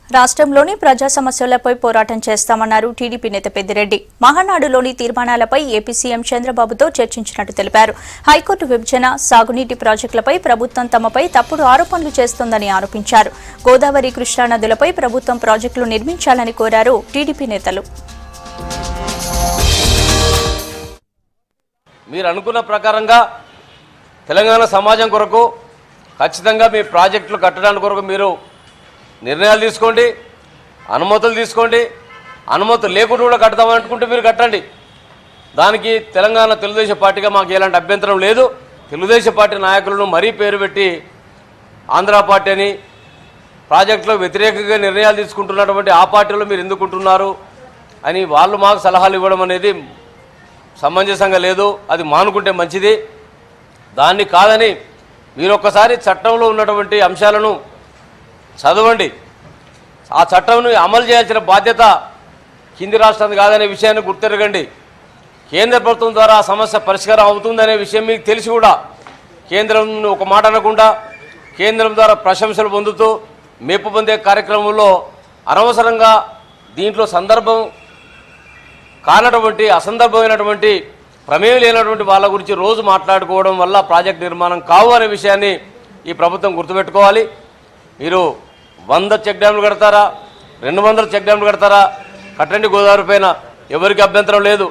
రాష్ట్రంలోని ప్రజా సమస్యలపై పోరాటం చేస్తామన్నారు టీడీపీ నేత పెద్దిరెడ్డి. మహానాడులోని తీర్మానాలపై ఏపీ సీఎం చంద్రబాబుతో చర్చించినట్టు తెలిపారు. హైకోర్టు విభజన, సాగునీటి ప్రాజెక్టులపై ప్రభుత్వం తమపై తప్పుడు ఆరోపణలు చేస్తోందని ఆరోపించారు. గోదావరి, కృష్ణా నదులపై ప్రభుత్వం ప్రాజెక్టులు నిర్మించాలని కోరారు టీడీపీ నేతలు. మీరు అనుకున్న ప్రకారంగా తెలంగాణ సమాజం కొరకు ఖచ్చితంగా మీ ప్రాజెక్టులు కట్టడానికి కొరకు మీరు నిర్ణయాలు తీసుకోండి, అనుమతులు తీసుకోండి. అనుమతులు లేకుండా కూడా కడతామని అనుకుంటే మీరు కట్టండి. దానికి తెలంగాణ తెలుగుదేశం పార్టీగా మాకు ఎలాంటి అభ్యంతరం లేదు. తెలుగుదేశం పార్టీ నాయకులను మరీ పేరు పెట్టి ఆంధ్ర పార్టీ అని ప్రాజెక్టులో వ్యతిరేకంగా నిర్ణయాలు తీసుకుంటున్నటువంటి ఆ పార్టీలో మీరు ఎందుకుంటున్నారు అని వాళ్ళు మాకు సలహాలు ఇవ్వడం అనేది సమంజసంగా లేదు. అది మానుకుంటే మంచిది. దాన్ని కాదని మీరు ఒక్కసారి చట్టంలో ఉన్నటువంటి అంశాలను చదవండి. ఆ చట్టంను అమలు చేయాల్సిన బాధ్యత కింది రాష్ట్రానికి కాదనే విషయాన్ని గుర్తెరగండి. కేంద్ర ప్రభుత్వం ద్వారా ఆ సమస్య పరిష్కారం అవుతుందనే విషయం మీకు తెలిసి కూడా కేంద్రం ఒక మాట అనకుండా కేంద్రం ద్వారా ప్రశంసలు పొందుతూ మెప్పు పొందే కార్యక్రమంలో అనవసరంగా దీంట్లో సందర్భం కానటువంటి అసందర్భమైనటువంటి ప్రమేయం లేనటువంటి వాళ్ళ గురించి రోజు మాట్లాడుకోవడం వల్ల ప్రాజెక్ట్ నిర్మాణం కావు అనే విషయాన్ని ఈ ప్రభుత్వం గుర్తుపెట్టుకోవాలి. మీరు 100 చెక్ డ్యామ్లు కడతారా, 200 చెక్ డ్యామ్లు కడతారా, కట్టండి. గోదావరి పైన ఎవరికి అభ్యంతరం లేదు.